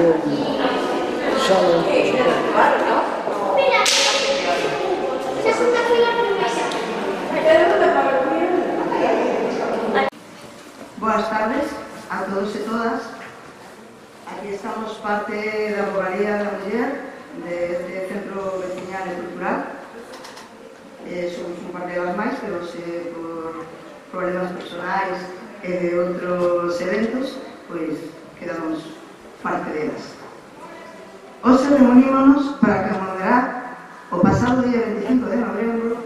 Boas tardes a todos e todas. Aquí estamos parte da Bogaría da Muller deste Centro Veciñal e Cultural. Somos un par de horas máis, pero por problemas personais e de outros eventos, pois quedamos parte delas. Hoxe reunímonos para conmemorar o pasado día 25 de novembro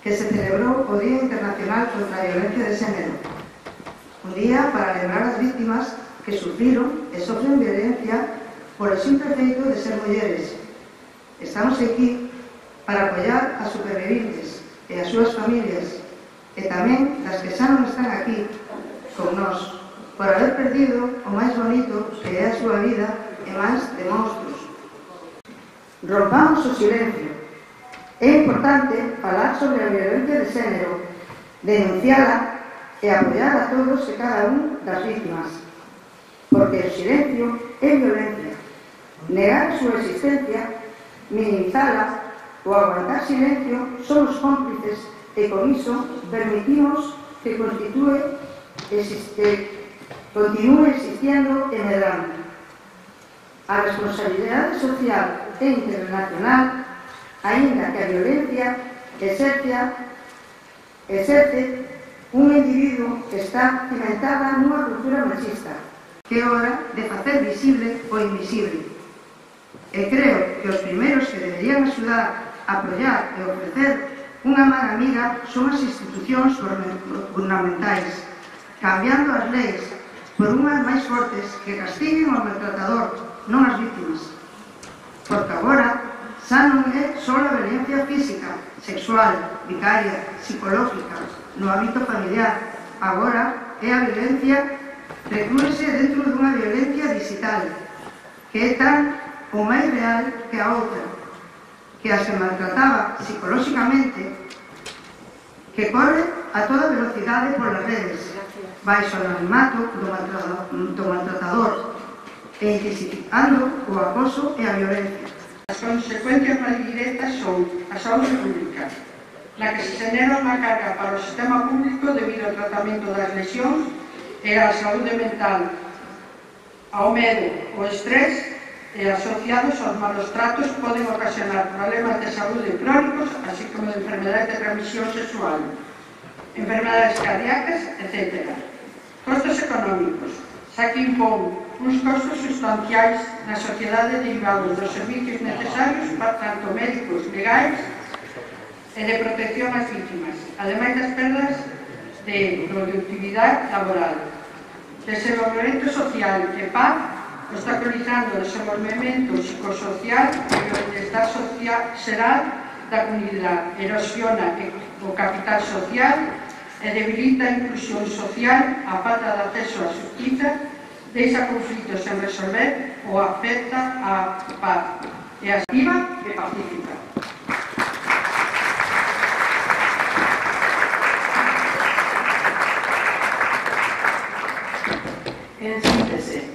que se celebrou o Día Internacional contra a Violencia de Xénero. Un día para lembrar as vítimas que sufriron e sofren violencia por o simple feito de ser mulleres. Estamos aquí para apoiar as supervivientes e as súas familias e tamén das que xa non están aquí con nós por haber perdido o máis bonito que é a súa vida e máis de monstruos. Rompamos o silencio. É importante falar sobre a violencia de xénero, denunciala e apoiar a todos e cada un das vítimas, porque o silencio é violencia. Negar a súa existencia, minimizala ou aguantar silencio somos cómplices e con iso permitimos que continúe existindo e medrando. A responsabilidade social e internacional, aínda que a violencia exerce un individuo que está cimentada nunha cultura machista, que é hora de facer visible o invisible. E creo que os primeiros que deberían axudar, apoiar e ofrecer unha man amiga son as institucións gubernamentais, cambiando as leis por unhas máis fortes que castiguen ao maltratador, non as vítimas. Porque agora xa non é só a violencia física, sexual, vicaria, psicológica, no ámbito familiar. Agora é a violencia, reclúese dentro dunha violencia digital, que é tan ou máis real que a outra, que a se maltrataba psicolóxicamente, que corre a toda velocidade polas redes, baixo o anonimato do maltratador e intensificando o acoso e a violencia. As consecuencias máis directas son a saúde pública, na que se xenera unha carga para o sistema público debido ao tratamento das lesións e á saúde mental, ao medo, ao estrés e asociados aos malos tratos poden ocasionar problemas de saúde crónicos, así como de enfermedades de transmisión sexual, enfermedades cardíacas, etc. Costos económicos, xa que impón uns costos sustanciais na sociedade derivados dos servicios necesarios tanto médicos, legais e de protección ás vítimas, ademais das perdas de productividade laboral. Desenvolvemento social e paz, obstaculizando o desenvolvemento psicosocial e o bienestar xeral da comunidade, erosiona o capital social e debilita a inclusión social, a falta de acceso á xustiza, deixa conflitos sen resolver ou afecta a paz e activa e pacífica. En síntese,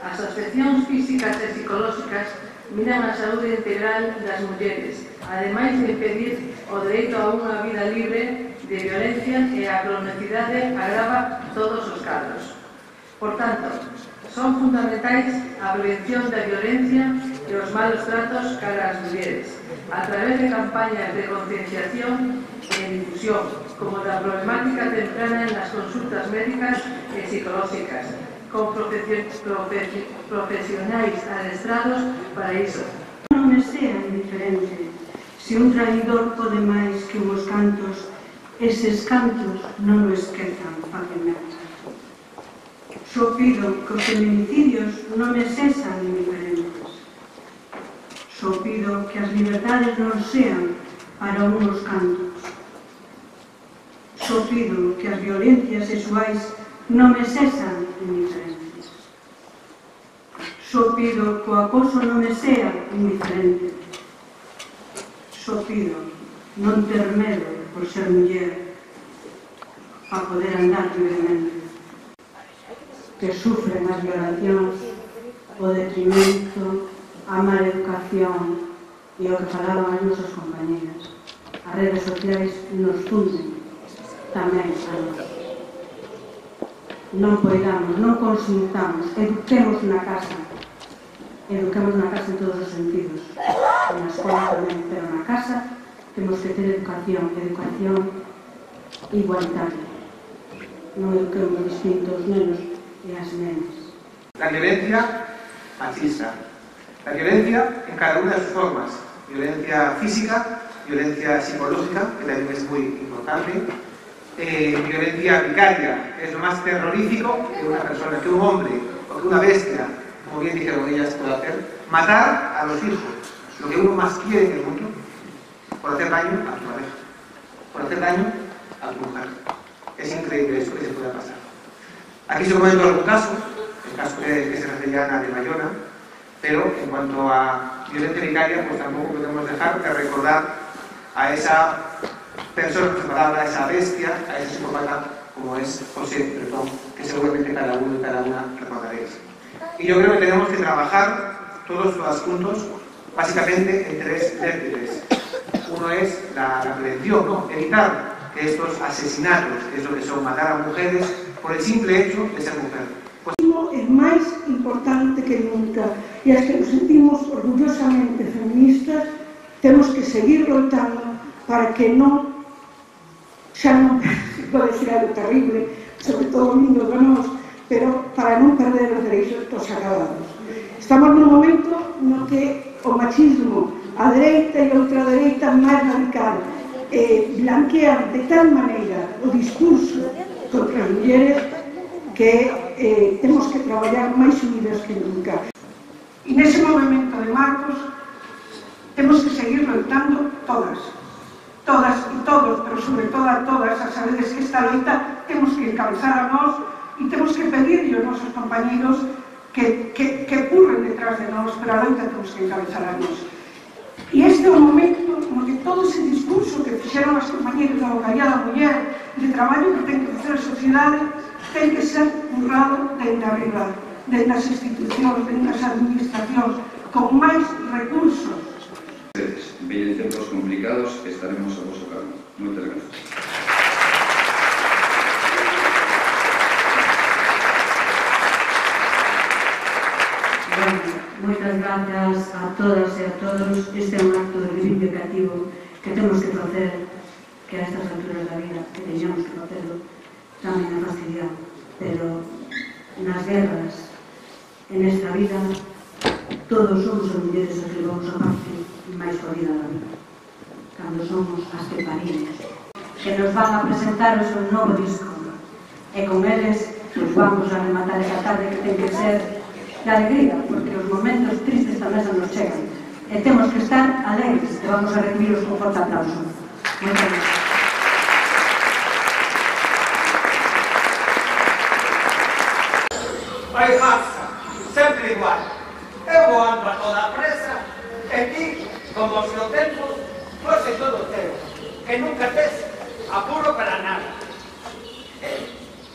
as afeccións físicas e psicolóxicas miran a saúde integral das mulleres, ademais de impedir o dereito a unha vida libre de violencia e a cronicidade agrava todos os cadros. Por tanto, son fundamentais a prevención da violencia e os malos tratos cara ás mulleres, a través de campañas de concienciación e difusión, como da problemática temprana en las consultas médicas e psicolóxicas, con profesionais adestrados para iso. Non me sea indiferente. Se un traidor pode máis que os cantos, eses cantos non o esquezan facilmente. Só pido que os feminicidios non me cesan indiferentes. Só pido que as liberdades non sean para uns cantos. Só pido que as violencias sexuais non me cesan indiferentes. Só pido que o acoso non me sea indiferente. Só pido non ter medo por ser muller, para poder andar libremente. Que sufren as violacións, poder detrimento, a mala educación e o que falaban as nosas compañeras. As redes sociais nos funden tamén a nós. Non poidamos, non consintamos, eduquemos na casa en todos os sentidos, na escola tamén, pero na casa temos que ter educación igualitaria. Non eduquemos distintos nenos e as nenas. La violencia machista, la violencia en cada una de sus formas, violencia física, violencia psicológica, que también es muy importante, violencia vicaria, que es lo más terrorífico que una persona, que un hombre o que una bestia, como bien dijeron ellas, puede hacer, matar a los hijos, lo que uno más quiere en el mundo, por hacer daño a tu pareja, por hacer daño a tu mujer. Es increíble eso que se pueda pasar. Aquí se comenta algún caso, el caso que se refería a Ana de Bayona, pero en cuanto a violencia vicaria, pues tampoco podemos dejar de recordar a esa persona separada, a esa bestia, a ese psicópata como es José Bretón, que seguramente cada uno y cada una recordaréis. Y yo creo que tenemos que trabajar todos juntos, básicamente en tres vértices. Uno es la prevención, ¿no? Evitar que estos asesinatos, que es lo que son matar a mujeres por el simple hecho de ser mujer. É máis importante que nunca, e as que nos sentimos orgullosamente feministas temos que seguir loitando para que non, xa non pode ser algo terrible, sobre todo vindo de nós, pero para non perder os dereitos acabados. Estamos nun momento no que o machismo, a dereita e a ultradereita máis radical, blanquean de tal maneira o discurso contra as mulleres que temos que traballar máis unidas que nunca. E nese movimento de marcos temos que seguir loitando todas e todos, pero sobre todo a todas, a sabedes que esta loita temos que encabezar a nós e temos que pedirle aos nosos compañeros que purren detrás de nós, pero a loita temos que encabezar a nós. E este é o momento no que todo ese discurso que fixeron as compañeras da vocallada muller de traballo que ten que facer a sociedade ten que ser currado dende arriba, dende as institucións, dende as administracións, con máis recursos. Veñen tempos complicados e estaremos a vosso cargo. Moitas gracias. Moitas grazas a todas e a todos. Este é un acto de reivindicativo que temos que facer, que a estas alturas da vida que teñamos que facerlo tamén a facilidade, pero nas guerras, en esta vida, todos somos as mulleres as que vamos a parte máis jodida da vida, cando somos as que parimos, que nos van a presentar o seu novo disco, e con eles nos vamos a rematar esa tarde que ten que ser de alegría, porque os momentos tristes tamén se nos chegan, e temos que estar alegres, e vamos a recibiros con forte aplauso. Moitas gracias. Vai raza, sempre igual. Eu ando a toda presa e ti, como se o tempo fose todo teu, que nunca tes apuro para nada.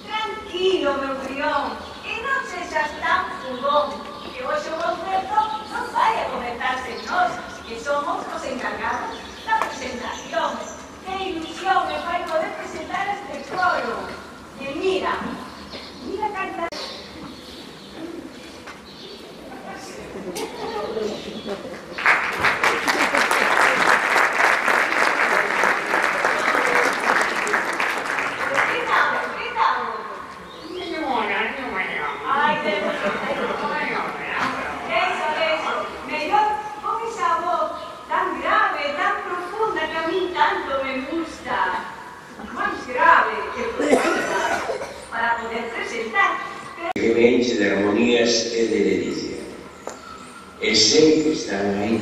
Tranquilo, meu crión, e non sexas tan fugón, que hoxe o concerto non vai a comentarse nós, que somos os encargados da presentación. Que ilusión me vai poder presentar este coro. E mira cantar. Que me enche de armonías e de delicia. E sei que están aí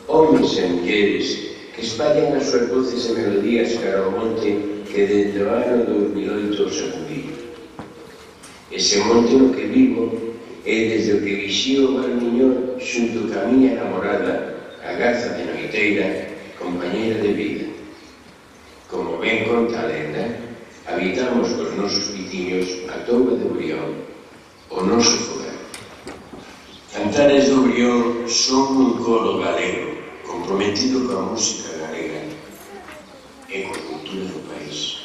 homens e mulleres que espallan as súas voces e melodías cara ao monte que dende o ano 2008 se cumpriu. Ese monte no que vivo é desde o que vixío o Mar Miñor xunto ca miña namorada, a garza de noiteira, compañeira de vida. Como ben conta a lenda, habitamos cos nosos pitiños a Touba de Brión, o noso fogar. Cantares do Brión son un coro galego comprometido coa música galega e coa cultura do país.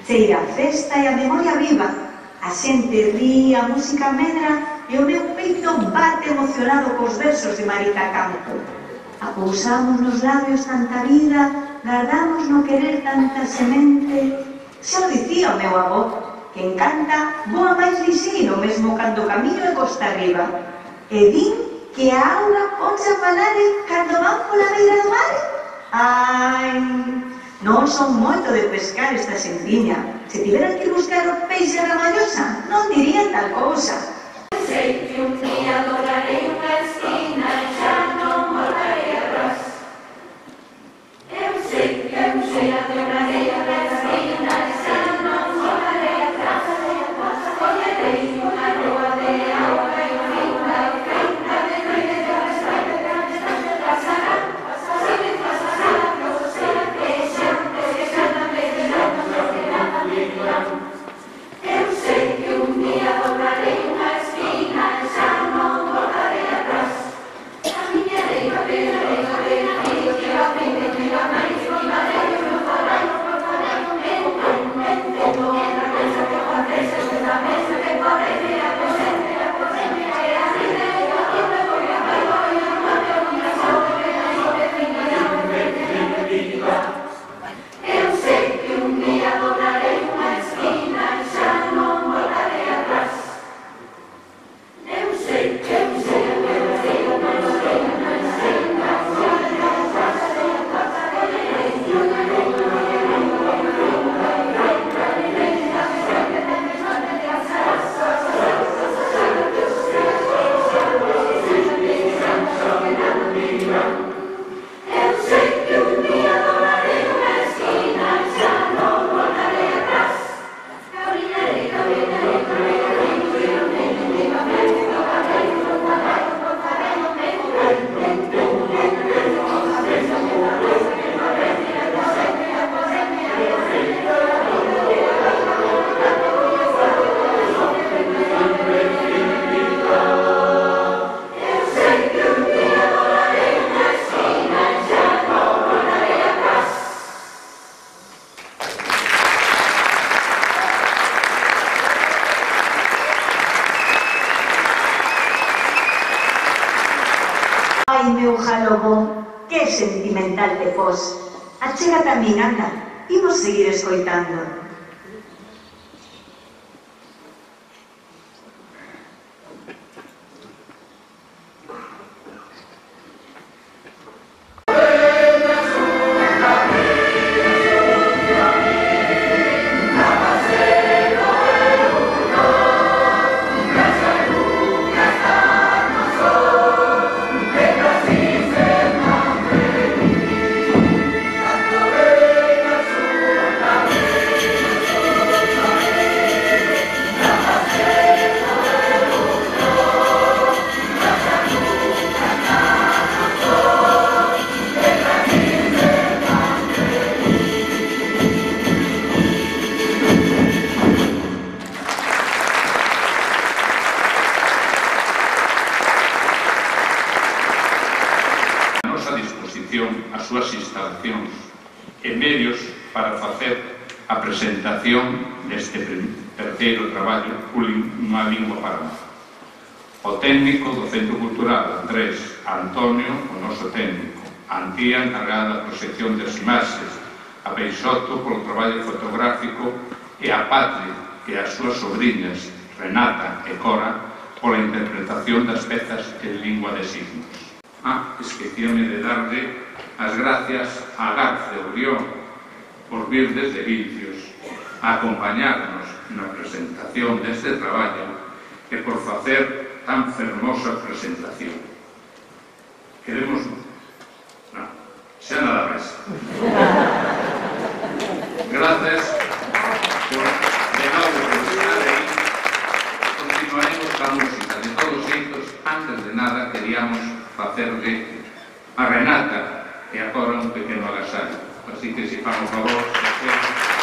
Cheira a festa e a memoria viva. A xente rí, a música medra e o meu peito bate emocionado cos versos de Marita Campo. Apousamos nos labios tanta vida, guardamos no querer tanta semente. Xa o dicía o meu avó, que encanta voa máis lixeiro mesmo cando camiño e costa arriba. E din que a auga ponse a falare cando van pola beira do mar. Ai... Non son moito de pescar esta xentiña. Se tiveran que buscar o peixe na mallosa, non dirían tal cousa. Sei que un día lograrei unha esquina e xa non voltarei atrás. Eu sei que un día lograrei unha esquina e xa non voltarei atrás. Collerei unha rúa de auga e finta de noite de pasarán, pasarán, eu sei que un día dobrarei unha esquina e xa non voltarei atrás. Caminharei, caminharei, caminharei, que a vida me va máis, voltarei, voltarei, voltarei, entendo outra cousa que acontece outra vez, que porém me aposente, que a vida é a vida, foi a vai, a meu coração, que a vida eu sei que un día dobrarei unha esquina e xa non voltarei atrás. Eu sei que un día dobrarei unha esquina e xa non voltarei atrás. Eu sei que un día dobrarei unha esquina e xa non voltarei atrás. Caminharei, caminharei, caminharei, caminharei, caminharei, caminharei, Ai, meu jalobón, que sentimental te pos. Achégate a min, anda, imos seguir escoitando. as súas instalacións e medios para facer a presentación deste terceiro traballo Unha lingua para nós. O técnico do Centro Cultural, Andrés, Antonio, o noso técnico, Antía, encargada da proxección das imaxes, a Peixoto polo traballo fotográfico e a Patri e as súas sobrinhas, Renata e Cora, pola interpretación das pezas en lingua de signos. Esquecíame de darle as gracias a Garce Orión por vir desde Vicios a acompañarnos na presentación deste traballo e por facer tan fermosa presentación. Queremos... Non, xa nada máis. Gracias por de novo por estar aí. Continuaremos a música. De todos xeitos, antes de nada, queríamos facerle a Renata e agora un pequeno agasallo. Así que, se fan o favor,